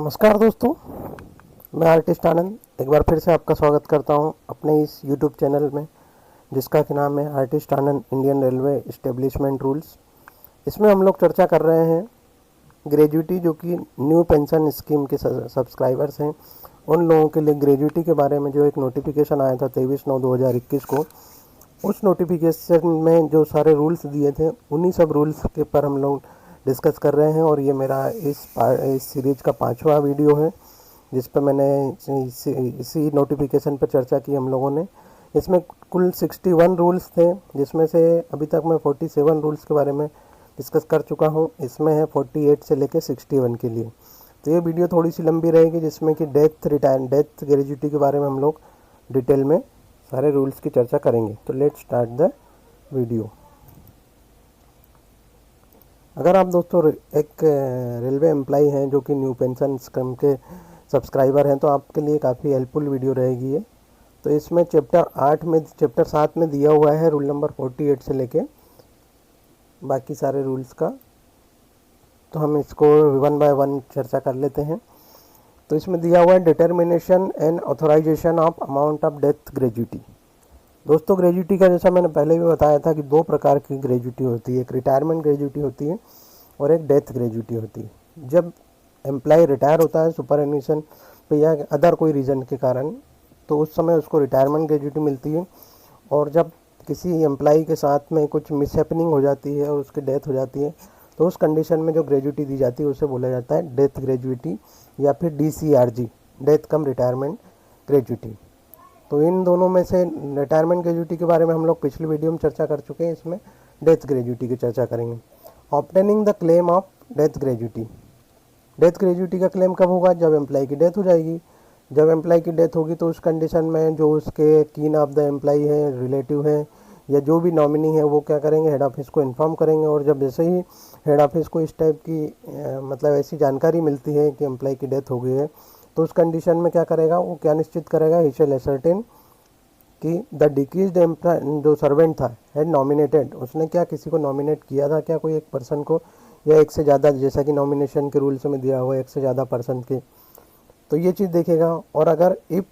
नमस्कार दोस्तों, मैं आर्टिस्ट आनंद एक बार फिर से आपका स्वागत करता हूं अपने इस यूट्यूब चैनल में, जिसका कि नाम है आर्टिस्ट आनंद इंडियन रेलवे इस्टेब्लिशमेंट रूल्स। इसमें हम लोग चर्चा कर रहे हैं ग्रेजुटी, जो कि न्यू पेंशन स्कीम के सब्सक्राइबर्स हैं, उन लोगों के लिए ग्रेजुटी के बारे में जो एक नोटिफिकेशन आया था 23/9/2021 को। उस नोटिफिकेशन में जो सारे रूल्स दिए थे, उन्हीं सब रूल्स के पर हम लोग डिस्कस कर रहे हैं। और ये मेरा इस सीरीज का 5वां वीडियो है, जिस पर मैंने इसी नोटिफिकेशन पर चर्चा की हम लोगों ने। इसमें कुल 61 रूल्स थे, जिसमें से अभी तक मैं 47 रूल्स के बारे में डिस्कस कर चुका हूँ। इसमें है 48 से लेकर 61 के लिए। तो ये वीडियो थोड़ी सी लंबी रहेगी, जिसमें कि डेथ ग्रेजुटी के बारे में हम लोग डिटेल में सारे रूल्स की चर्चा करेंगे। तो लेट्स स्टार्ट द वीडियो। अगर आप दोस्तों एक रेलवे एम्प्लॉई हैं जो कि न्यू पेंशन स्कीम के सब्सक्राइबर हैं, तो आपके लिए काफ़ी हेल्पफुल वीडियो रहेगी ये। तो इसमें चैप्टर 7 में दिया हुआ है रूल नंबर 48 से लेके बाकी सारे रूल्स का। तो हम इसको 1 बाय 1 चर्चा कर लेते हैं। तो इसमें दिया हुआ है determination and authorization of amount of death gratuity. दोस्तों, ग्रेजुटी का जैसा मैंने पहले भी बताया था कि दो प्रकार की ग्रेजुटी होती है। एक रिटायरमेंट ग्रेजुटी होती है और एक डेथ ग्रेजुटी होती है। जब एम्प्लॉय रिटायर होता है सुपरएनुएशन पे या अदर कोई रीज़न के कारण, तो उस समय उसको रिटायरमेंट ग्रेजुटी मिलती है। और जब किसी एम्प्लॉय के साथ में कुछ मिसहैपनिंग हो जाती है और उसकी डेथ हो जाती है, तो उस कंडीशन में जो ग्रेजुटी दी जाती है उसे बोला जाता है डेथ ग्रेजुटी या फिर DCRG, डेथ कम रिटायरमेंट ग्रेजुटी। तो इन दोनों में से रिटायरमेंट ग्रेजुटी के बारे में हम लोग पिछली वीडियो में चर्चा कर चुके हैं। इसमें डेथ ग्रेजुटी की चर्चा करेंगे। Obtaining the claim of death gratuity. Death gratuity का क्लेम कब होगा? जब एम्प्लॉय की डेथ हो जाएगी। जब एम्प्लॉय की डेथ होगी तो उस कंडीशन में जो उसके कीन ऑफ द एम्प्लॉय है, रिलेटिव है या जो भी नॉमिनी है, वो क्या करेंगे, हेड ऑफिस को इन्फॉर्म करेंगे। और जब जैसे ही हेड ऑफिस को इस टाइप की मतलब ऐसी जानकारी मिलती है कि एम्प्लॉय की डेथ हो गई है, तो उस कंडीशन में क्या करेगा, वो क्या निश्चित करेगा, ही शैल असर्टेन कि द डिक्रीज्ड एम्प्लॉय जो सर्वेंट था हैड नॉमिनेटेड, उसने क्या किसी को नॉमिनेट किया था क्या, कोई एक पर्सन को या एक से ज़्यादा, जैसा कि नॉमिनेशन के रूल्स में दिया हुआ है एक से ज़्यादा पर्सन के, तो ये चीज़ देखेगा। और अगर if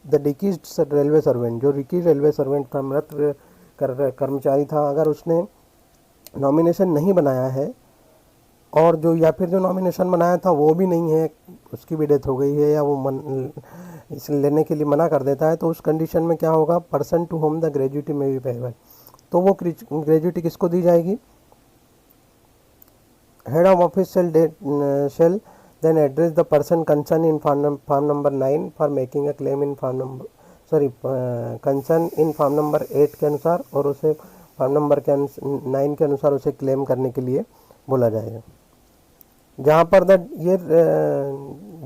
the decreased railway servant, जो डिक्रीज रेलवे सर्वेंट था, मृत कर्मचारी था, अगर उसने नॉमिनेशन नहीं बनाया है और जो या फिर जो नॉमिनेशन बनाया था वो भी नहीं है, उसकी भी डेथ हो गई है या वो इसे लेने के लिए मना कर देता है, तो उस कंडीशन में क्या होगा, person to whom the gratuity में भी पेबल, तो वो ग्रेजुटी किसको दी जाएगी, head of office shall then address the person concern in form number 9 for making a claim in form number concern in form number 8 के अनुसार, और उसे फॉर्म नंबर 9 के अनुसार उसे क्लेम करने के लिए बोला जाएगा। जहाँ पर ये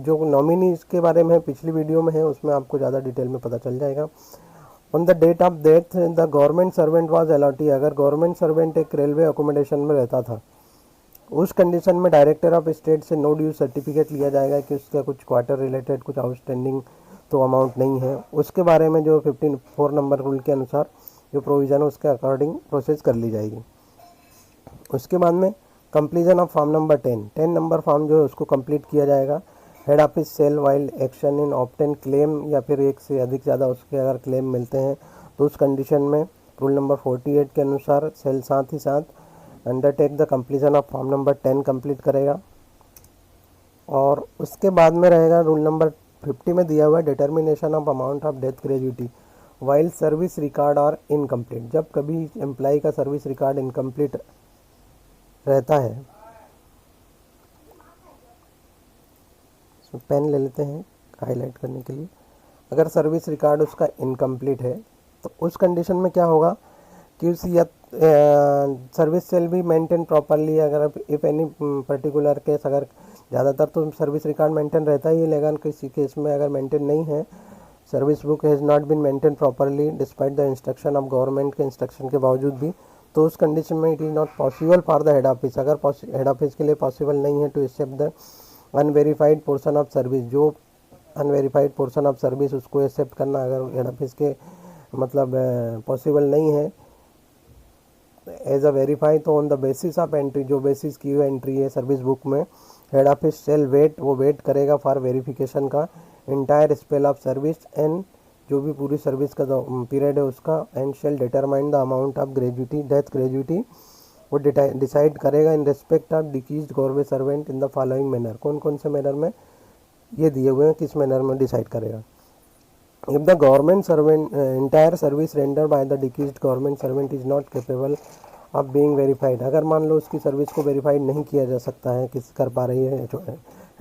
जो नॉमिनी के बारे में पिछली वीडियो में है, उसमें आपको ज़्यादा डिटेल में पता चल जाएगा। On the date of death the government servant was allottee, अगर गवर्नमेंट सर्वेंट एक रेलवे अकोमोडेशन में रहता था, उस कंडीशन में डायरेक्टर ऑफ स्टेट से नो ड्यू सर्टिफिकेट लिया जाएगा कि उसका कुछ क्वार्टर रिलेटेड कुछ आउटस्टैंडिंग तो अमाउंट नहीं है। उसके बारे में जो 54 नंबर रूल के अनुसार जो प्रोविज़न है उसके अकॉर्डिंग प्रोसेस कर ली जाएगी। उसके बाद में completion of form number 10 number form जो है उसको कंप्लीट किया जाएगा। Head office cell while action in obtain claim, या फिर एक से अधिक ज़्यादा उसके अगर क्लेम मिलते हैं, तो उस कंडीशन में रूल नंबर 48 के अनुसार सेल साथ ही साथ undertake the completion of form number 10 complete करेगा। और उसके बाद में रहेगा रूल नंबर 50 में दिया हुआ determination of amount of death gratuity while service record और इनकम्प्लीट। जब कभी एम्प्लॉय का सर्विस रिकॉर्ड इनकम्प्लीट रहता है, पेन ले लेते हैं हाईलाइट करने के लिए, अगर सर्विस रिकॉर्ड उसका इनकम्प्लीट है, तो उस कंडीशन में क्या होगा कि उस या सर्विस सेल भी मेंटेन प्रॉपरली, अगर इफ़ एनी पर्टिकुलर केस, अगर ज़्यादातर तो सर्विस रिकॉर्ड मेंटेन रहता ही है, लेकिन किसी केस में अगर मेंटेन नहीं है, service book has not been maintain properly despite the instruction of government के इंस्ट्रक्शन के बावजूद भी, तो उस कंडीशन में it is not possible for the head office, अगर हेड ऑफिस के लिए पॉसिबल नहीं है to accept the unverified portion of service, जो अनवेरीफाइड पोर्शन ऑफ सर्विस उसको एक्सेप्ट करना अगर हेड ऑफिस के मतलब पॉसिबल नहीं है, एज अ वेरीफाई, तो on the basis of entry, जो बेसिस की हुई एंट्री है सर्विस बुक में, हेड ऑफिस शेल वेट, वो वेट करेगा फॉर वेरिफिकेशन का entire spell of service end, जो भी पूरी सर्विस का पीरियड है उसका, and shall determine the amount of gratuity, death gratuity, वो डिसाइड करेगा in respect of deceased government servant in the following manner. कौन कौन से मैनर में ये दिए हुए हैं, किस मैनर में डिसाइड करेगा। If the government servant entire service render by the deceased government servant is not capable of being verified, अगर मान लो उसकी सर्विस को वेरीफाइड नहीं किया जा सकता है, किस कर पा रही है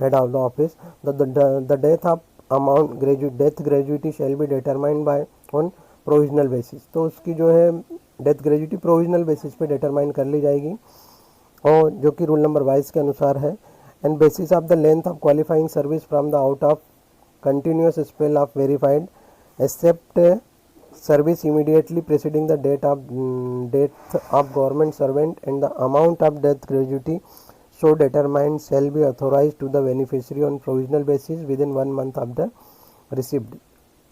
head of the office, the death of amount death gratuity shall be determined by on provisional basis, तो उसकी जो है डेथ ग्रेजुटी प्रोविजनल बेसिस पे डिटरमाइन कर ली जाएगी, और जो कि रूल नंबर 22 के अनुसार है, and bases of the length of qualifying service from the out of continuous spell of verified except service immediately preceding the death of government servant, and the amount of death gratuity so determined shall be authorized to the beneficiary on provisional basis within 1 month of the received।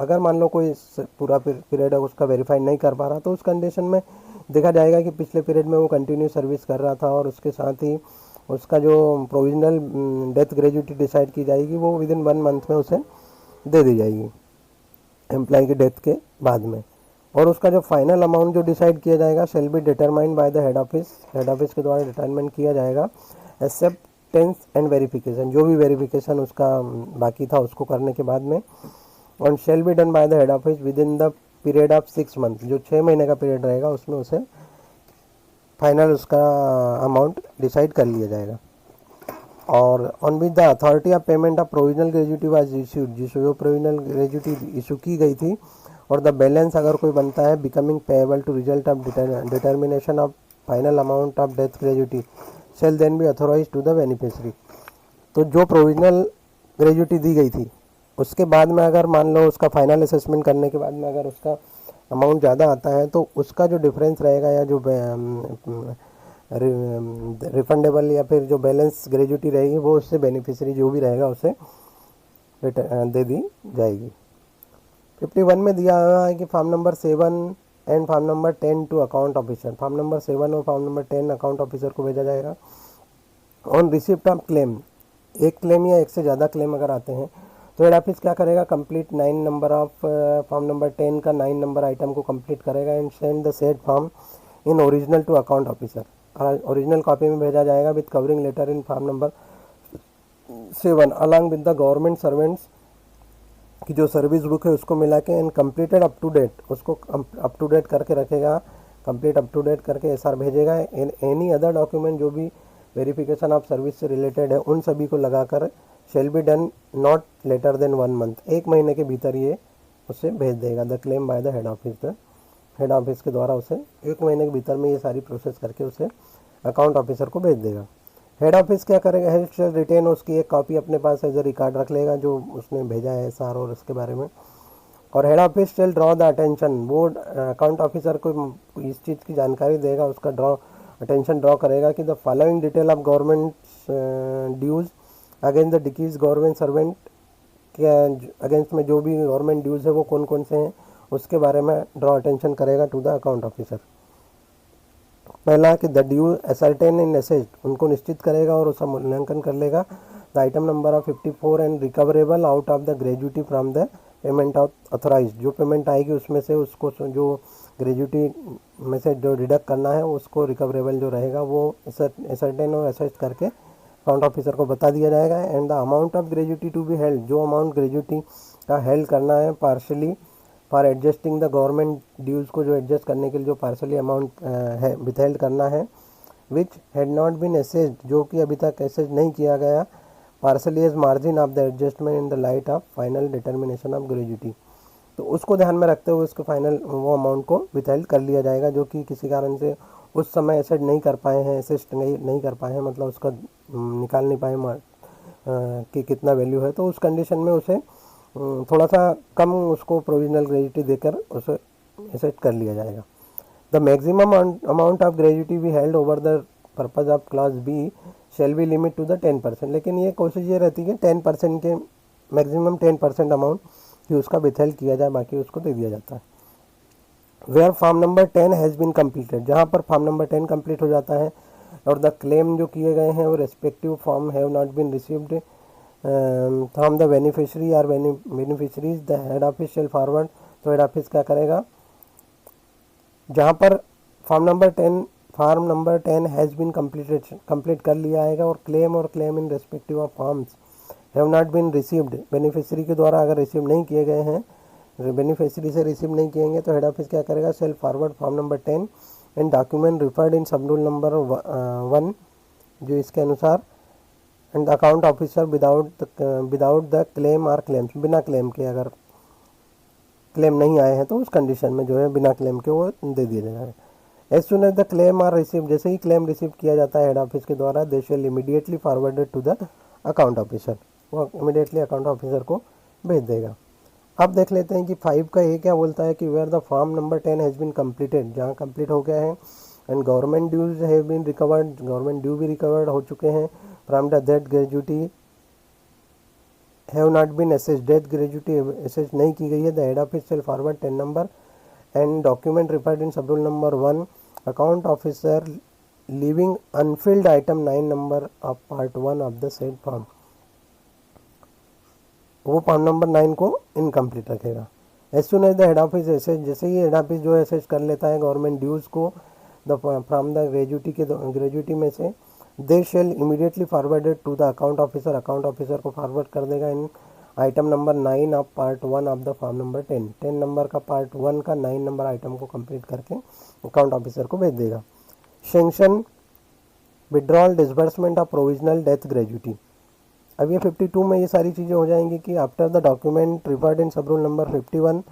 अगर मान लो कोई पूरा period है उसका verify नहीं कर पा रहा, तो उस कंडीशन में देखा जाएगा कि पिछले पीरियड में वो कंटिन्यू सर्विस कर रहा था, और उसके साथ ही उसका जो प्रोविजनल डेथ ग्रेजुटी डिसाइड की जाएगी वो विद इन 1 मंथ में उसे दे दी जाएगी एम्प्लॉय की डेथ के बाद में, और उसका जो फाइनल अमाउंट जो डिसाइड किया जाएगा shall be determined by the head office के द्वारा डिटरमाइन किया जाएगा, एक्सेप्टेंस एंड वेरिफिकेशन, जो भी वेरिफिकेशन उसका बाकी था उसको करने के बाद में, और shell be done by the head office within the period of 6 month, जो 6 महीने का पीरियड रहेगा उसमें उसे फाइनल उसका अमाउंट डिसाइड कर लिया जाएगा। और on with the authority of payment of provisional gratuity was issued, जो प्रोविजनल ग्रेजुटी इशू की गई थी, और द बैलेंस अगर कोई बनता है becoming payable to result of determination of final amount of death gratuity shall then be authorize to the beneficiary. तो जो प्रोविजनल ग्रेजुटी दी गई थी उसके बाद में अगर मान लो उसका फाइनल असेसमेंट करने के बाद में अगर उसका अमाउंट ज़्यादा आता है, तो उसका जो डिफरेंस रहेगा या जो रिफंडेबल या फिर जो बैलेंस ग्रेजुटी रहेगी वो उससे बेनिफिशियरी जो भी रहेगा उसे दे दी जाएगी। 51 में दिया हुआ है कि form number 7 and form number 10 to account officer, form number 7 और फॉर्म नंबर 10 अकाउंट ऑफिसर को भेजा जाएगा। ऑन रिसिप्ट ऑफ क्लेम, एक क्लेम या एक से ज़्यादा क्लेम अगर आते हैं तो हेड ऑफिस क्या करेगा, complete 9 number of form number 10 का 9 नंबर आइटम को कंप्लीट करेगा and send the said form in original to account officer, original copy में भेजा जाएगा with covering letter in form number 7 along with the government servants की जो service book है उसको मिला के, and completed up to date, उसको अप टू डेट करके रखेगा, कंप्लीट अप टू डेट करके एसआर भेजेगा। एनी अदर डॉक्यूमेंट जो भी वेरिफिकेशन ऑफ सर्विस से रिलेटेड है उन सभी को लगाकर shall be done not later than 1 month, 1 महीने के भीतर ये उसे भेज देगा the claim by the head office के द्वारा उसे 1 महीने के भीतर में ये सारी प्रोसेस करके उसे अकाउंट ऑफिसर को भेज देगा। हेड ऑफिस क्या करेगा, हेड शेल रिटेन, उसकी एक कॉपी अपने पास एज ए रिकॉर्ड रख लेगा जो उसने भेजा है एसआर और उसके बारे में। और head office shall draw the attention, वो अकाउंट ऑफिसर को इस चीज़ की जानकारी देगा, उसका अटेंशन ड्रॉ करेगा कि the following detail of government dues against the डिकीज गवर्नमेंट सर्वेंट के अगेंस्ट में जो भी गवर्नमेंट ड्यूज़ है वो कौन कौन से हैं उसके बारे में ड्रॉ अटेंशन करेगा टू द अकाउंट ऑफिसर। पहला कि the due ascertain in asset, उनको निश्चित करेगा और उसका मूल्यांकन कर लेगा। The item number of 54 and recoverable out of the gratuity from the payment of authorize, जो पेमेंट आएगी उसमें से उसको जो ग्रेजुटी में से जो डिडक्ट करना है उसको रिकवरेबल जो रहेगा वो असर्टेन और असेस्ट करके अकाउंट ऑफिसर को बता दिया जाएगा। And the amount of gratuity to be held, जो अमाउंट ग्रेजुटी का हेल्ड करना है partially for adjusting the government dues को जो एडजस्ट करने के लिए जो पार्शली अमाउंट है विथहेल्ड करना है, which had not been assessed, जो कि अभी तक एसेज नहीं किया गया, partially as margin of the adjustment in the light of final determination of gratuity, तो उसको ध्यान में रखते हुए उसको फाइनल वो अमाउंट को विथहेल्ड कर लिया जाएगा जो कि किसी कारण से उस समय एसेट नहीं कर पाए हैं, एसेस्ट नहीं कर पाए हैं, मतलब उसका निकाल नहीं पाए कि कितना वैल्यू है, तो उस कंडीशन में उसे थोड़ा सा कम उसको प्रोविजनल ग्रेजुटी देकर उसे एसेट कर लिया जाएगा। The maximum amount of gratuity be held over the purpose of class B shall be limit to the 10%, लेकिन ये कोशिश ये रहती है कि 10% के मैक्सिमम 10% अमाउंट ही उसका विथहेल्ड किया जाए, बाकी उसको दे दिया जाता है। Where form number 10 has been completed, जहाँ पर फॉर्म नंबर 10 कंप्लीट हो जाता है और द क्लेम जो किए गए हैं वो respective form have not been received from the beneficiary और beneficiaries the head office shall forward. तो हेड ऑफिस क्या करेगा, जहाँ पर form number 10 has been complete कर लिया आएगा और claim in respective of forms have not been received, beneficiary के द्वारा अगर रिसीव नहीं किए गए हैं, बेनिफिशरी से रिसीव नहीं किएंगे तो हेड ऑफिस क्या करेगा, shall forward form number 10 and document referred in sub rule number 1 जो इसके अनुसार and account officer without the claim और क्लेम्स, बिना क्लेम के, अगर क्लेम नहीं आए हैं तो उस कंडीशन में जो है बिना क्लेम के वो दे दिया जाएगा। As soon as the claim are receive, जैसे ही क्लेम रिसीव किया जाता है हेड ऑफिस के द्वारा, they shall immediately forwarded to the account officer, वो इमीडिएटली अकाउंट ऑफिसर को भेज देगा। अब देख लेते हैं कि 5 का ये क्या बोलता है कि where the form number 10 has been completed, जहाँ कंप्लीट हो गया है and government dues have been recovered, government due भी रिकवर्ड हो चुके हैं from the date gratuity have not been assessed, date gratuity assess नहीं की गई है, the head office shall forward 10 number and document referred in sub rule number 1 account officer leaving unfilled item 9 number of part 1 of the said form, वो form number 9 को incomplete रखेगा। As soon as the head office assess, जैसे ही head office जो assess कर लेता है government dues को द फ्रॉम द ग्रेजुटी में से, they shall immediately forwarded to the account officer, account officer को फॉरवर्ड कर देगा in item number 9 of part 1 of the form number 10 number का पार्ट 1 का 9 नंबर आइटम को कंप्लीट करके अकाउंट ऑफिसर को भेज देगा। Sanction withdrawal disbursement of provisional death gratuity, अब ये 52 में ये सारी चीज़ें हो जाएंगी कि after the document referred in sub rule number 51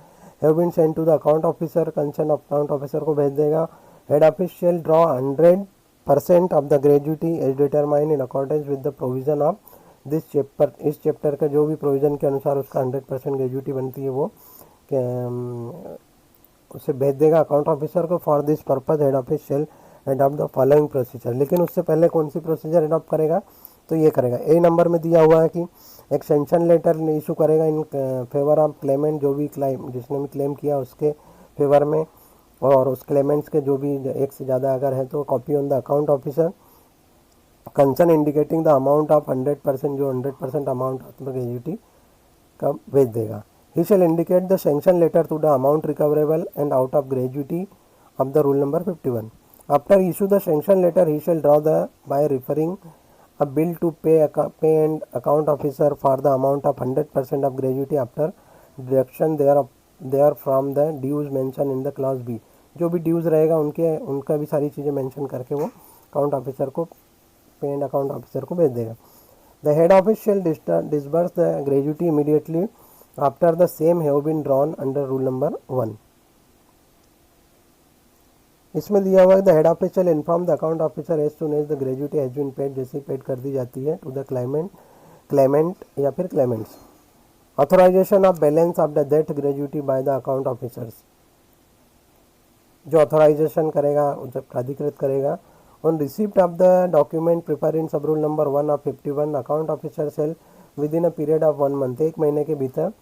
have been send to the account officer, concern account officer को भेज देगा। Head office shall draw 100% of the gratuity as determine in accordance with the provision of this chapter, इस chapter का जो भी provision के अनुसार उसका 100% ग्रेजुटी बनती है वो उसे भेज देगा अकाउंट ऑफिसर को। For this purpose head office shall adopt the following procedure, लेकिन उससे पहले कौन सी प्रोसीजर अडॉप्ट करेगा, तो ये करेगा। ए नंबर में दिया हुआ है कि एक सेंक्शन लेटर इशू करेगा इन फेवर ऑफ क्लेमेंट, जो भी क्लाइम जिसने भी क्लेम किया उसके फेवर में, और उस क्लेमेंट्स के जो भी एक से ज़्यादा अगर है तो copy on the account officer, concern indicating the amount of 100%, जो 100% अमाउंट ऑफ द ग्रेजुटी का भेज देगा। He shall indicate the sanction letter to the amount recoverable and out of gratuity of the rule number 51। After issue the sanction letter he shall draw the by referring a bill to pay and account officer for the amount of 100% of gratuity after deduction there from the dues mentioned in the clause B, जो भी ड्यूज़ रहेगा उनका भी सारी चीज़ें mention करके वो account officer को, पे एंड अकाउंट ऑफिसर को भेज देगा। The head office shall disburse the gratuity immediately after the same have been drawn under rule number 1। इसमें दिया हुआ है the head office shall inform the account officer as soon as the gratuity has been paid, जैसे paid कर दी जाती है to the claimant या फिर claimants. Authorization of balance of the date gratuity by the account officers, जो authorization करेगा जब प्राधिकृत करेगा। On receipt of the document prepare in sub rule number 1 of 51 account officer shall with in a period of 1 month, 1 महीने के भीतर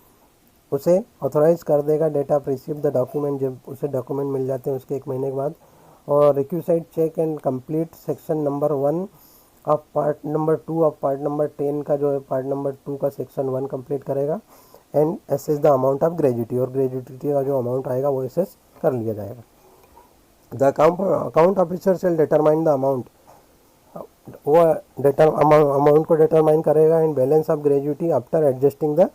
उसे authorise कर देगा date of receive the document, जब उसे डॉक्यूमेंट मिल जाते हैं उसके 1 महीने के बाद। और requisite check and complete section number 1 of part number 2 of part number 10 का जो है पार्ट नंबर 2 का सेक्शन 1 कंप्लीट करेगा and assess the amount of gratuity, और ग्रेजुटी का जो अमाउंट आएगा वो एसेस कर लिया जाएगा। The account officer shall determine the amount, वो अमाउंट को डिटरमाइन करेगा and balance of gratuity after adjusting the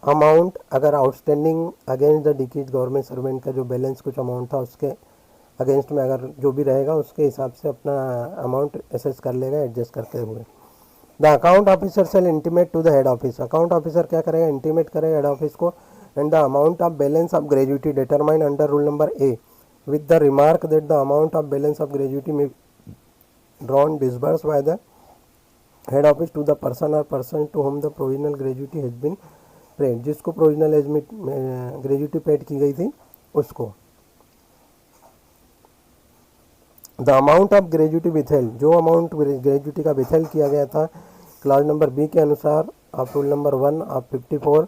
amount, अगर outstanding against the decrease government servant का जो बैलेंस कुछ अमाउंट था उसके अगेंस्ट में अगर जो भी रहेगा उसके हिसाब से अपना अमाउंट एसेस कर लेगा एडजस्ट करते हुए। The account officer shall intimate to the head office, account officer क्या करेगा, इंटीमेट करेगा हेड ऑफिस को and the amount of balance of gratuity determined under rule number A with the remark that the amount of balance of gratuity may drawn disbursed by the head office to the person or person to whom the provisional gratuity has been paid, जिसको provisional gratuity paid की गई थी उसको। The amount of gratuity withheld, जो amount gratuity का withheld किया गया था क्लॉज नंबर बी के अनुसार of rule number 1 of 54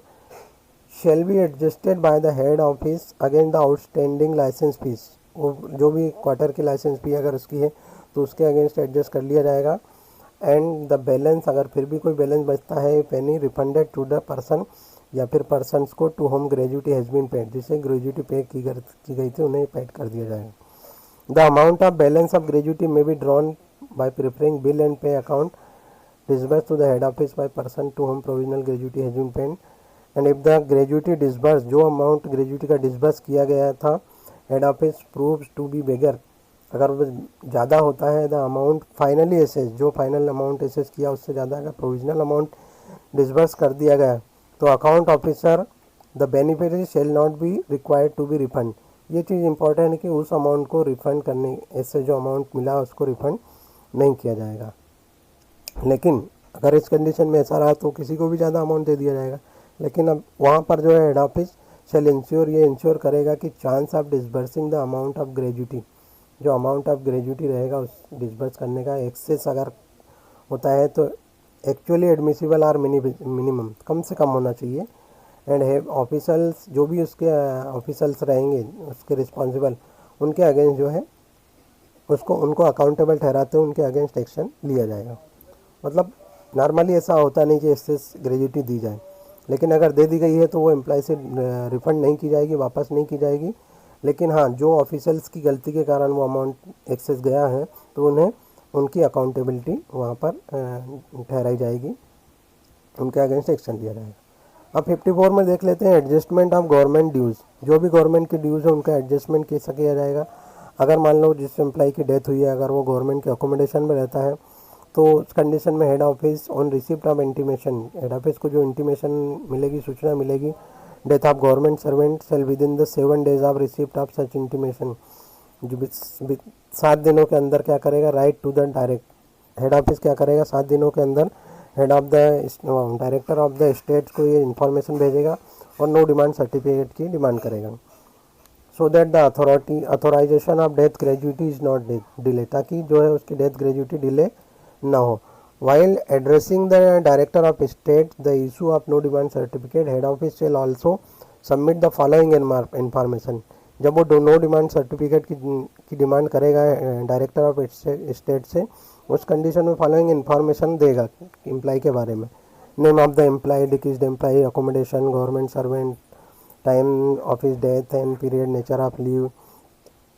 shall be adjusted by the head office against the outstanding licence fees. वो जो भी क्वार्टर की लाइसेंस फी अगर उसकी है तो उसके अगेंस्ट एडजस्ट कर लिया जाएगा। एंड द बैलेंस, अगर फिर भी कोई बैलेंस बचता है, penny refunded to the person या फिर पर्सनस को to whom gratuity has been paid, जिसे ग्रेजुटी पे की गई थी उन्हें पेड कर दिया जाएगा। The amount of balance of gratuity may be drawn by preparing bill and pay account disbursed to the head office by person to whom provisional gratuity has been paid, and if the gratuity disbursed, जो amount gratuity का disburse किया गया था, head office proves to be bigger, अगर वो ज़्यादा होता है, द अमाउंट फाइनली एसेस, जो फाइनल अमाउंट एसेस किया उससे ज़्यादा अगर प्रोविजनल अमाउंट डिस्बर्स कर दिया गया तो account officer the beneficiary shall not be required to be refund. ये चीज़ इंपॉर्टेंट है कि उस अमाउंट को रिफंड करने, इससे जो अमाउंट मिला उसको रिफंड नहीं किया जाएगा। लेकिन अगर इस कंडीशन में ऐसा रहा तो किसी को भी ज़्यादा अमाउंट दे दिया जाएगा। लेकिन अब वहाँ पर जो है हेड ऑफिस शेल इंश्योर, ये इंश्योर करेगा कि chance of disbursing the amount of gratuity, जो अमाउंट ऑफ ग्रेजुटी रहेगा उस डिसबर्स करने का एक्सेस अगर होता है तो एक्चुअली एडमिसिबल और मिनिमम, कम से कम होना चाहिए। एंड हेड ऑफिसर्स, जो भी उसके ऑफिसर्स रहेंगे उसके रिस्पॉन्सिबल, उनके अगेंस्ट जो है उसको, उनको अकाउंटेबल ठहराते हुए उनके अगेंस्ट एक्शन लिया जाएगा। मतलब नॉर्मली ऐसा होता नहीं कि एक्सेस ग्रेजुटी दी जाए, लेकिन अगर दे दी गई है तो वो एम्प्लॉय से रिफ़ंड नहीं की जाएगी, वापस नहीं की जाएगी। लेकिन हाँ, जो ऑफिसर्स की गलती के कारण वो अमाउंट एक्सेस गया है तो उन्हें उनकी अकाउंटेबिलिटी वहाँ पर ठहराई जाएगी, उनके अगेंस्ट एक्शन लिया जाएगा। अब 54 में देख लेते हैं एडजस्टमेंट ऑफ गवर्नमेंट ड्यूज़। जो भी गवर्नमेंट की ड्यूज़ है उनका एडजस्टमेंट कैसा किया जाएगा। अगर मान लो जिस एम्प्लॉय की डेथ हुई है, अगर वो गवर्नमेंट के अकोमोडेशन में रहता है तो उस कंडीशन में head office on receipt of intimation, head office को जो इंटीमेशन मिलेगी, सूचना मिलेगी, death of government servant shall within the 7 days of receipt of such intimation, जो 7 दिनों के अंदर क्या करेगा, write to the direct, head office क्या करेगा 7 दिनों के अंदर head of the director of the state को ये इन्फॉर्मेशन भेजेगा और नो डिमांड सर्टिफिकेट की डिमांड करेगा। सो that the authorization of death gratuity is not delay, ताकि जो है उसकी डेथ ग्रेजुटी डिले ना हो। While addressing the director of state the issue of no demand certificate, head office shall also submit the following information. जब वो no demand certificate की demand करेगा डायरेक्टर ऑफ स्टेट से, उस कंडीशन में following information देगा एम्प्लॉय के बारे में। Name of the employee, deceased employee, accommodation, government servant, time of his death and period, nature of leave,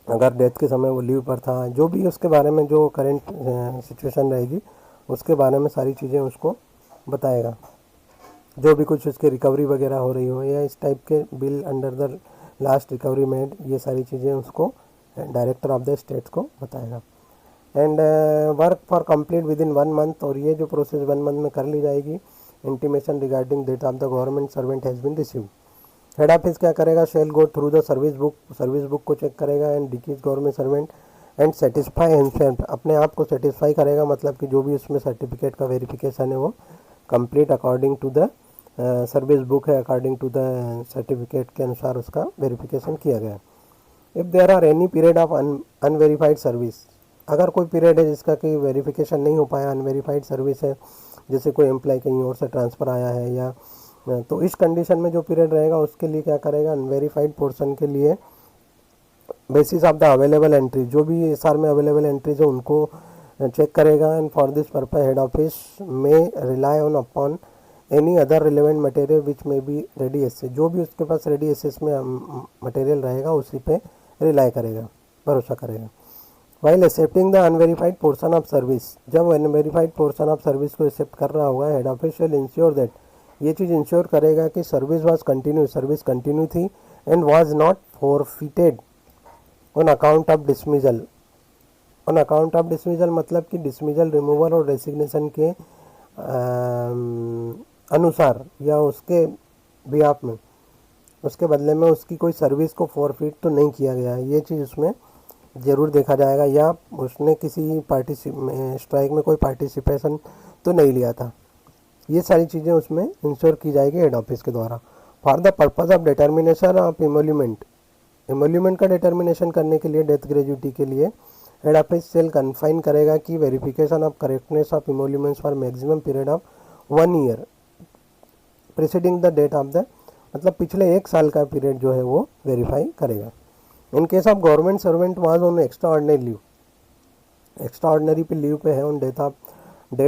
अगर डेथ के समय वो लीव पर था, जो भी उसके बारे में जो करेंट सिचुएशन रहेगी उसके बारे में सारी चीज़ें उसको बताएगा। जो भी कुछ उसकी रिकवरी वगैरह हो रही हो या इस टाइप के bill under the last recovery made, ये सारी चीज़ें उसको डायरेक्टर ऑफ द स्टेट को बताएगा। And work for complete with in 1 month, और ये जो प्रोसेस 1 month में कर ली जाएगी। Intimation regarding death of the government servant has been received. Head office क्या करेगा, shall go through the service book को चेक करेगा एंड डिक्रीज government servant and satisfy himself, अपने आप को सेटिस्फाई करेगा, मतलब कि जो भी उसमें सर्टिफिकेट का वेरिफिकेशन है वो complete according to the service book है, अकॉर्डिंग टू द सर्टिफिकेट के अनुसार उसका वेरिफिकेशन किया गया। If there are any period of unverified service, अगर कोई पीरियड है जिसका कि वेरिफिकेशन नहीं हो पाया, अनवेरीफाइड सर्विस है, जैसे कोई एम्प्लॉय कहीं और से ट्रांसफ़र आया है या, तो इस कंडीशन में जो पीरियड रहेगा उसके लिए क्या करेगा, अनवेरीफाइड पोर्शन के लिए basis of the available entry, जो भी एसआर में अवेलेबल एंट्रीज है उनको चेक करेगा। And for this purpose head office may rely on upon any other relevant material which may be ready access, जो भी उसके पास रेडी एसेस में मटेरियल रहेगा उसी पे रिलाई करेगा, भरोसा करेगा। While accepting the unverified portion of service, जब अनवेरीफाइड पोर्शन ऑफ सर्विस को एक्सेप्ट कर रहा होगा, head office will ensure that, ये चीज़ इंश्योर करेगा कि service was continue, service continue थी and was not forfeited on account of dismissal. On account of dismissal मतलब कि डिसमिजल, रिमूवल और रेसिग्नेशन के अनुसार या उसके बिहाफ में, उसके बदले में उसकी कोई सर्विस को फॉरफिट तो नहीं किया गया, ये चीज़ उसमें ज़रूर देखा जाएगा, या उसने किसी स्ट्राइक में कोई पार्टिसिपेशन तो नहीं लिया था। ये सारी चीज़ें उसमें इंश्योर की जाएगी हेड ऑफिस के द्वारा। For the purpose of determination of emolument, emolument का डिटर्मिनेशन करने के लिए डेथ ग्रेजुटी के लिए हेड ऑफिस सेल कन्फाइन करेगा कि verification of correctness of emoluments for maximum period of 1 year preceding the date of the मतलब पिछले 1 साल का पीरियड जो है वो वेरीफाई करेगा। In case of government servant was on extraordinary leave, extraordinary pay leave pay है on date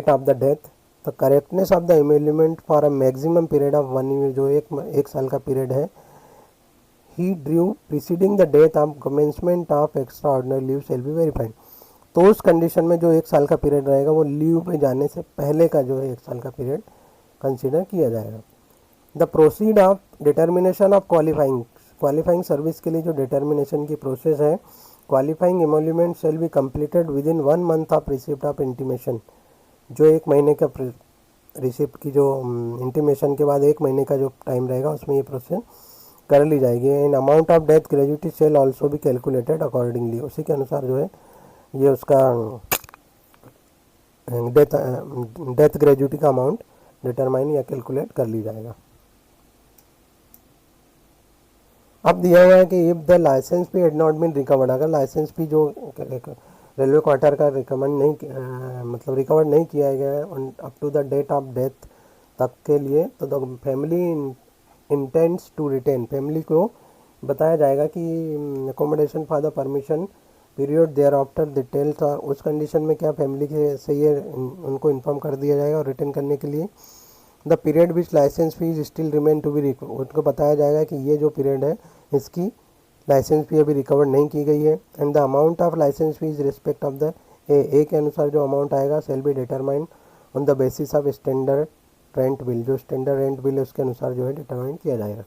of the death, the correctness of the emolument for a maximum period of 1 year, जो एक साल का period है, he due preceding the date of commencement of extraordinary leave shall be verified. तो उस condition में जो 1 साल का पीरियड रहेगा वो लीव पे जाने से पहले का जो है 1 साल का पीरियड कंसिडर किया जाएगा। The proceed of determination of qualifying service के लिए जो डिटर्मिनेशन की प्रोसेस है, qualifying emolument shall be completed with in 1 month of receipt of intimation, जो 1 महीने का रिसिप्ट की जो इंटीमेशन के बाद 1 महीने का जो टाइम रहेगा उसमें ये प्रोसेस कर ली जाएगी। In amount of death gratuity shall also भी कैलकुलेटेड अकॉर्डिंगली, उसी के अनुसार जो है ये उसका डेथ ग्रेजुटी का अमाउंट डिटरमाइन या कैलकुलेट कर ली जाएगा। अब दिया हुआ है कि if the licence fee had not been recovered, अगर लाइसेंस फी जो रेलवे क्वार्टर का रिकवर नहीं किया गया है up to the date of death तक के लिए, तो the family intends to retain, family को बताया जाएगा कि accommodation for the permission period thereafter details, उस कंडीशन में क्या फैमिली के से ये उनको इन्फॉर्म कर दिया जाएगा और रिटर्न करने के लिए the period which licence fees still remain to be, उनको बताया जाएगा कि ये जो पीरियड है इसकी लाइसेंस फी अभी रिकवर नहीं की गई है। And the amount of licence fees respect of the A के अनुसार जो अमाउंट आएगा shall be determine on the basis of standard rent bill, जो स्टैंडर्ड रेंट बिल है उसके अनुसार जो है डिटरमाइन किया जाएगा।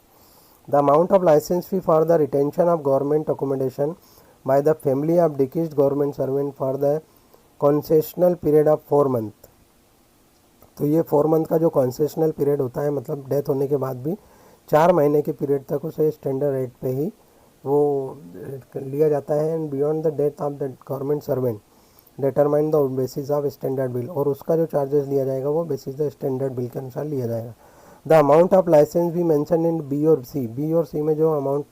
The amount of licence fee for the retention of government accommodation by the family of deceased government servant for the concessional period of 4 month, तो ये 4 मंथ का जो कॉन्सेशनल पीरियड होता है, मतलब डेथ होने के बाद भी 4 महीने के पीरियड तक उसे स्टैंडर्ड रेट पे ही वो लिया जाता है। And beyond the death of the government servant determine the basis of standard bill, और उसका जो चार्जेस लिया जाएगा वो बेसिस द स्टैंडर्ड बिल के अनुसार लिया जाएगा। द अमाउंट ऑफ लाइसेंस भी मेंशन इन बी और सी में जो amount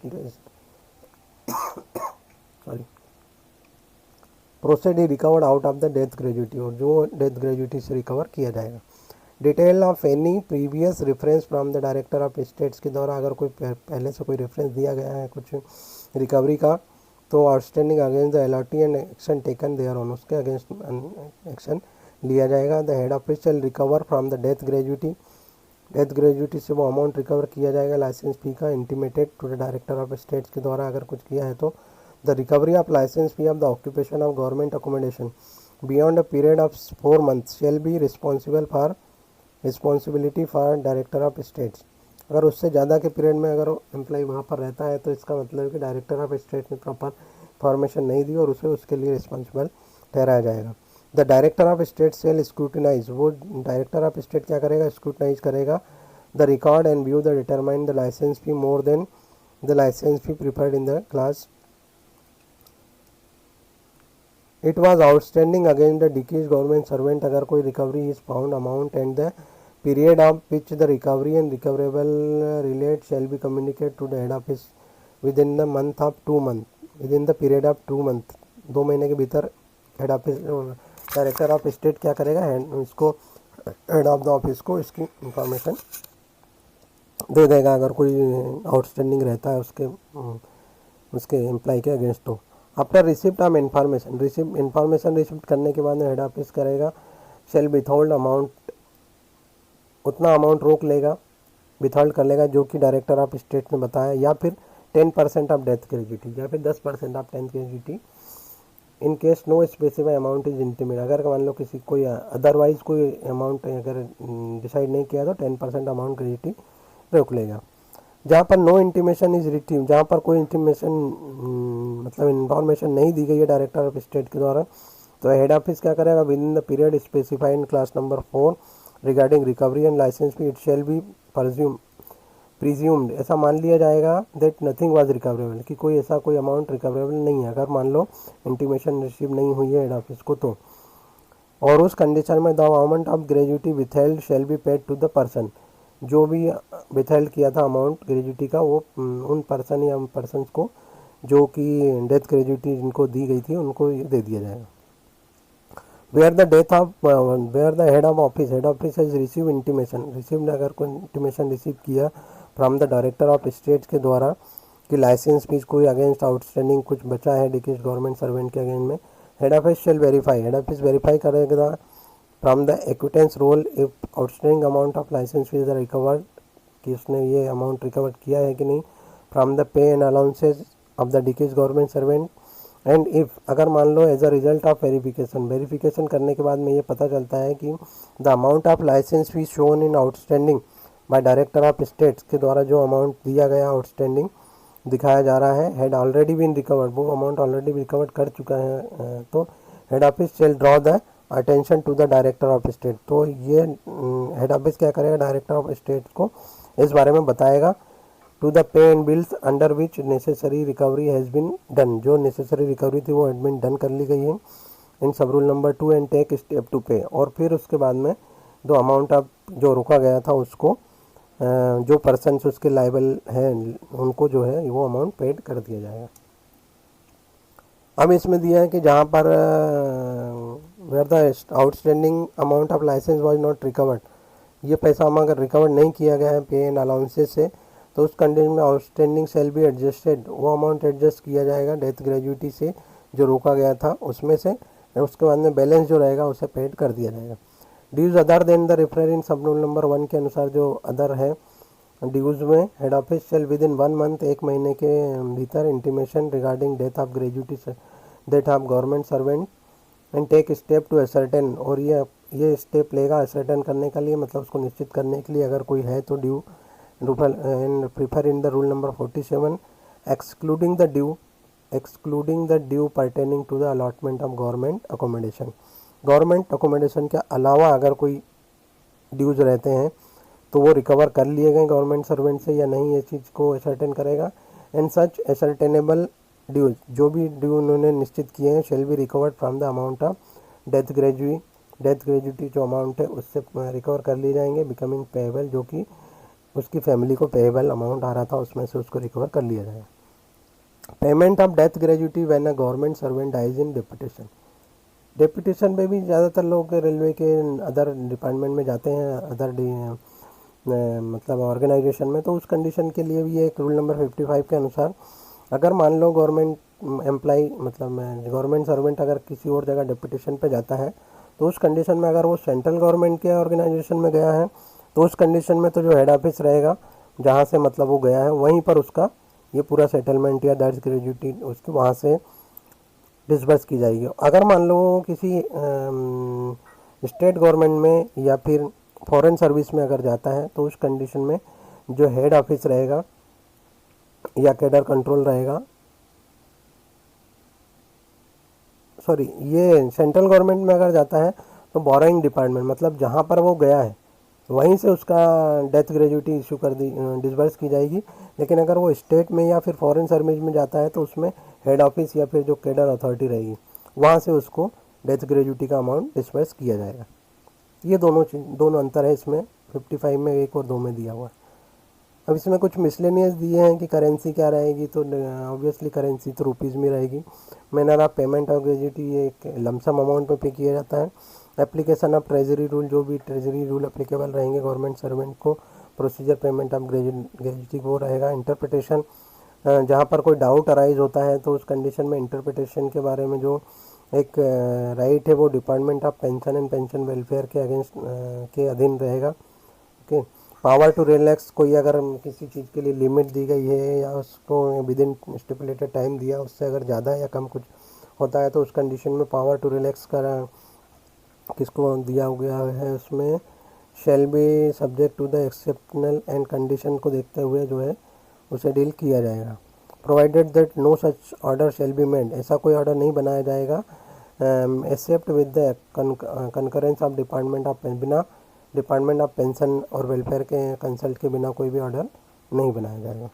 processed recovered out of the death gratuity, और जो डेथ ग्रेजुटी से रिकवर किया जाएगा। Detail of any previous reference from the director of states के द्वारा अगर कोई पहले से कोई रेफरेंस दिया गया है कुछ रिकवरी का, तो outstanding against the LRT and action taken thereon, उसके अगेंस्ट एक्शन लिया जाएगा। The head office shall recover from the death gratuity से वो अमाउंट रिकवर किया जाएगा लाइसेंस फी का, intimated to the director of states के द्वारा अगर कुछ किया है तो। The recovery of licence fee of the occupation of government accommodation beyond a period of 4 months shall be responsibility for director of states, अगर उससे ज़्यादा के पीरियड में अगर एम्प्लॉय वहाँ पर रहता है तो इसका मतलब है कि डायरेक्टर ऑफ स्टेट्स ने प्रॉपर फॉर्मेशन नहीं दी और उसे उसके लिए रिस्पॉन्सिबल ठहराया जाएगा। The director of state shall scrutinise, वो डायरेक्टर ऑफ स्टेट क्या करेगा, स्क्रूटिनाइज करेगा the record and view the determine the licence fee more than the licence fee preferred in the class it was outstanding against the डिकीज government servant, अगर कोई recovery is found amount and the period of which the recovery and recoverable relate shall be communicate to the head office within the month of 2 month, within the period of 2 month, 2 महीने के भीतर head office director of state क्या करेगा, इसको head of the office को इसकी information दे देगा अगर कोई आउटस्टैंडिंग रहता है उसके एम्प्लॉय के अगेंस्ट। तो after receipt of information receipt करने के बाद हेड ऑफिस करेगा शेल विथहोल्ड अमाउंट, उतना अमाउंट रोक लेगा, विथहोल्ड कर लेगा जो कि डायरेक्टर ऑफ स्टेट ने बताया, या फिर 10% ऑफ डेथ ग्रेजुटी, या फिर 10% of death gratuity in case no specify amount is intimate, अगर मान लो किसी कोई अदरवाइज कोई अमाउंट अगर डिसाइड नहीं किया तो 10% अमाउंट ग्रेजुटी रोक लेगा। जहाँ पर नो इंटीमेशन इज रिसीव, जहाँ पर कोई इंटीमेशन मतलब इन्फॉर्मेशन नहीं दी गई है डायरेक्टर ऑफ स्टेट के द्वारा, तो हेड ऑफिस क्या करेगा, within the period specified in class number 4 regarding recovery and licence fee it shall be presumed, ऐसा मान लिया जाएगा दैट नथिंग वाज रिकवरेबल, कि कोई ऐसा कोई अमाउंट रिकवरेबल नहीं है अगर मान लो इंटीमेशन रिसीव नहीं हुई है हेड ऑफिस को तो। और उस कंडीशन में the amount of gratuity withheld shall be paid to the person, जो भी विथहेल्ड किया था अमाउंट ग्रेजुटी का वो उन पर्सन या पर्सनस को जो कि डेथ ग्रेजुटी जिनको दी गई थी उनको दे दिया जाएगा। Where the head of office has receive intimation, received अगर कोई इंटीमेशन रिसीव किया from the director of states के द्वारा कि लाइसेंस फीस कोई अगेंस्ट आउटस्टैंडिंग कुछ बचा है डिकेज गवर्नमेंट सर्वेंट के अगेंस्ट में, head office shall verify, head office verify करेगा from the acquittance roll if outstanding amount of licence fees are recovered, कि उसने ये अमाउंट रिकवर किया है कि नहीं, from the pay and allowances of the डिकेज गवर्नमेंट सर्वेंट, एंड इफ़ अगर मान लो as a result of verification करने के बाद में ये पता चलता है कि the amount of licence fees shown in outstanding by director of states के द्वारा जो अमाउंट दिया गया आउटस्टैंडिंग दिखाया जा रहा है हैड ऑलरेडी बीन रिकवर्ड, वो अमाउंट ऑलरेडी रिकवर कर चुका है, तो head office shall draw the attention to the director of state, तो ये हेड ऑफिस क्या करेगा, डायरेक्टर ऑफ स्टेट को इस बारे में बताएगा, to the pay and bills under which necessary recovery has been done, जो नेसेसरी रिकवरी थी वो हैड बीन डन कर ली गई है in sub rule number 2 and take step to pay, और फिर उसके बाद में जो अमाउंट ऑफ जो रुका गया था उसको जो पर्सन्स उसके लायबल हैं उनको जो है वो अमाउंट पेड कर दिया जाएगा। अब इसमें दिया है कि जहाँ पर where the outstanding amount of licence was not recovered, ये पैसा हम अगर रिकवर नहीं किया गया है पे एंड अलाउंसेस से, तो उस कंडीशन में आउटस्टैंडिंग सेल बी एडजस्टेड, वो अमाउंट एडजस्ट किया जाएगा डेथ ग्रेजुइटी से जो रोका गया था उसमें से, उसके बाद में बैलेंस जो रहेगा उसे पेड कर दिया जाएगा। Dues other than the refer in sub rule number 1 के अनुसार जो अदर है ड्यूज में head office shall with in 1 month, 1 महीने के भीतर intimation regarding death of gratuity death of government servant and take step to ascertain, और ये स्टेप लेगा असर्टेन करने के लिए, मतलब उसको निश्चित करने के लिए अगर कोई है तो due and prefer in the rule number 47 excluding the due pertaining to the allotment of government accommodation, government accommodation के अलावा अगर कोई ड्यूज रहते हैं तो वो रिकवर कर लिए गए गवर्नमेंट सर्वेंट से या नहीं, ये चीज़ को असर्टेन करेगा। एंड सच असर्टेनेबल ड्यूज, जो भी ड्यू उन्होंने निश्चित किए हैं shall be recovered from the amount of death gratuity जो अमाउंट है उससे रिकवर कर लिए जाएंगे, बिकमिंग पेएबल, जो कि उसकी फैमिली को पेएबल अमाउंट आ रहा था उसमें से उसको रिकवर कर लिया जाएगा। Payment of death gratuity when a government servant dies in deputation पे भी ज़्यादातर लोग रेलवे के अदर डिपार्टमेंट में जाते हैं, अदर मतलब ऑर्गेनाइजेशन में, तो उस कंडीशन के लिए भी एक रूल नंबर 55 के अनुसार अगर मान लो गवर्नमेंट एम्प्लॉई मतलब गवर्नमेंट सर्वेंट अगर किसी और जगह डेपुटेशन पे जाता है, तो उस कंडीशन में अगर वो सेंट्रल गवर्नमेंट के ऑर्गेनाइजेशन में गया है तो उस कंडीशन में तो जो हेड ऑफिस रहेगा जहाँ से मतलब वो गया है वहीं पर उसका ये पूरा सेटलमेंट या डेथ ग्रेजुइटी उसकी वहाँ से डिसबर्स की जाएगी। अगर मान लो किसी स्टेट गवर्नमेंट में या फिर फॉरेन सर्विस में अगर जाता है तो उस कंडीशन में जो हेड ऑफिस रहेगा या कैडर कंट्रोल रहेगा, सॉरी ये सेंट्रल गवर्नमेंट में अगर जाता है तो बोरोइंग डिपार्टमेंट मतलब जहाँ पर वो गया है वहीं से उसका डेथ ग्रेजुइटी इशू कर दी डिसबर्स की जाएगी। लेकिन अगर वो स्टेट में या फिर फॉरेन सर्विस में जाता है तो उसमें हेड ऑफिस या फिर जो कैडर अथॉरिटी रहेगी वहाँ से उसको डेथ ग्रेजुइटी का अमाउंट डिसबर्स किया जाएगा। ये दोनों अंतर है इसमें 55 में 1 और 2 में दिया हुआ है। अब इसमें कुछ मिसलेनियस दिए हैं कि करेंसी क्या रहेगी, तो ऑब्वियसली करेंसी तो रुपीज़ में रहेगी। मैनर ऑफ पेमेंट ऑफ ग्रेजुइटी एक लमसम अमाउंट पे किया जाता है। एप्लीकेशन ऑफ ट्रेजरी रूल, जो भी ट्रेजरी रूल एप्लीकेबल रहेंगे गवर्नमेंट सर्वेंट को, प्रोसीजर पेमेंट ऑफ ग्रेजुइटी वो रहेगा। इंटरप्रिटेशन, जहाँ पर कोई डाउट अराइज होता है तो उस कंडीशन में इंटरप्रिटेशन के बारे में जो एक राइट है वो department of pension and pension welfare के अगेंस्ट के अधीन रहेगा। ओके, पावर टू रिलैक्स, कोई अगर किसी चीज़ के लिए लिमिट दी गई है या उसको विद इन स्टिपुलेटेड टाइम दिया उससे अगर ज़्यादा या कम कुछ होता है तो उस कंडीशन में पावर टू रिलैक्स का किसको दिया गया है, उसमें shall be subject to the exceptional and condition को देखते हुए जो है उसे डील किया जाएगा। Provided that no such order shall be made, ऐसा कोई ऑर्डर नहीं बनाया जाएगा except with the concurrence of department of, बिना डिपार्टमेंट ऑफ पेंशन और वेलफेयर के कंसल्ट के बिना कोई भी ऑर्डर नहीं बनाया जाएगा।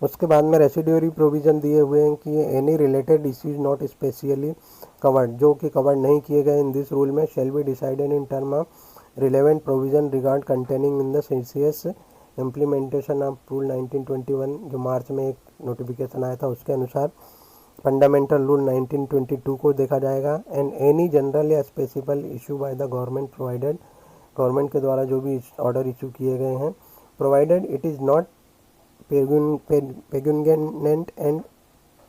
उसके बाद में रेसिड्यूरी प्रोविज़न दिए हुए हैं कि any related issues not specially covered, जो कि कवर्ड नहीं किए गए इन दिस रूल में, shall be decided in term of relevant provision regard containing in the CCS implementation of rule 1921, जो मार्च में एक नोटिफिकेशन आया था उसके अनुसार फंडामेंटल रूल 1922 को देखा जाएगा। एंड एनी जनरल या specific issue by the government provided, government के द्वारा जो भी ऑर्डर इशू किए गए हैं provided it is not repugnant and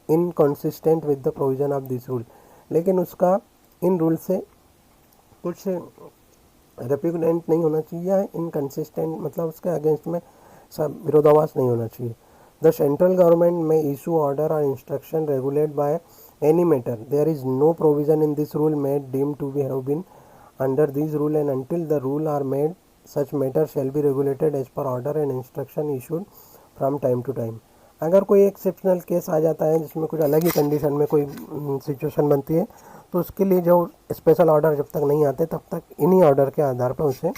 inconsistent with the provision of this rule. लेकिन उसका इन रूल से कुछ रेपिगनेंट नहीं होना चाहिए या इनकन्सिस्टेंट, मतलब उसके अगेंस्ट में सब विरोधाभास नहीं होना चाहिए। द सेंट्रल गवर्नमेंट में इशू ऑर्डर और instruction regulate by any matter, there is no provision in this rule made deem to be have been under this rule and until the rule are made such matter shall be regulated as per order and instruction issued from time to time. अगर कोई exceptional case आ जाता है जिसमें कुछ अलग ही condition में कोई situation बनती है, तो उसके लिए जो स्पेशल ऑर्डर जब तक नहीं आते तब तक इन्हीं ऑर्डर के आधार पर उसे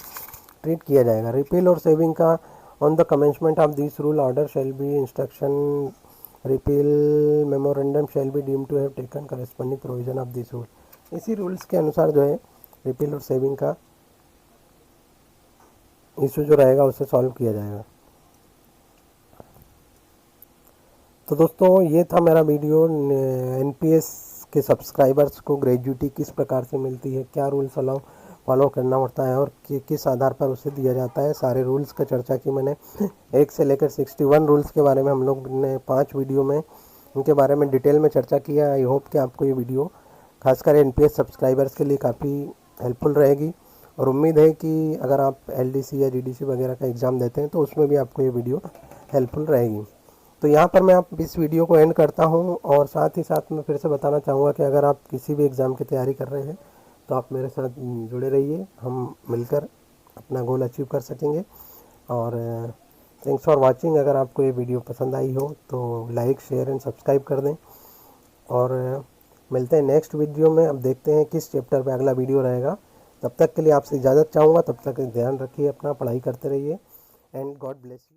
ट्रीट किया जाएगा। रिपील और सेविंग का on the commencement of this rule order shall be instruction repeal memorandum shall be deem to have taken corresponding provision of this rule. इसी रूल्स के अनुसार जो है रिपील और सेविंग का इशू जो रहेगा उसे सॉल्व किया जाएगा। तो दोस्तों ये था मेरा वीडियो, एनपीएस के सब्सक्राइबर्स को ग्रेजुइटी किस प्रकार से मिलती है, क्या रूल्स फॉलो करना पड़ता है और किस आधार पर उसे दिया जाता है। सारे रूल्स का चर्चा की मैंने, 1 से लेकर 61 रूल्स के बारे में हम लोग ने 5 वीडियो में उनके बारे में डिटेल में चर्चा किया। आई होप कि आपको ये वीडियो खासकर एनपीएस सब्सक्राइबर्स के लिए काफ़ी हेल्पफुल रहेगी और उम्मीद है कि अगर आप एलडीसी या जीडीसी वगैरह का एग्ज़ाम देते हैं तो उसमें भी आपको ये वीडियो हेल्पफुल रहेगी। तो यहाँ पर मैं आप इस वीडियो को एंड करता हूँ और साथ ही साथ मैं फिर से बताना चाहूँगा कि अगर आप किसी भी एग्ज़ाम की तैयारी कर रहे हैं तो आप मेरे साथ जुड़े रहिए, हम मिलकर अपना गोल अचीव कर सकेंगे। और थैंक्स फॉर वाचिंग। अगर आपको ये वीडियो पसंद आई हो तो लाइक शेयर एंड सब्सक्राइब कर दें और मिलते हैं नेक्स्ट वीडियो में। अब देखते हैं किस चैप्टर पे अगला वीडियो रहेगा। तब तक के लिए आपसे इजाज़त चाहूँगा, तब तक ध्यान रखिए अपना, पढ़ाई करते रहिए एंड गॉड ब्लेस यू।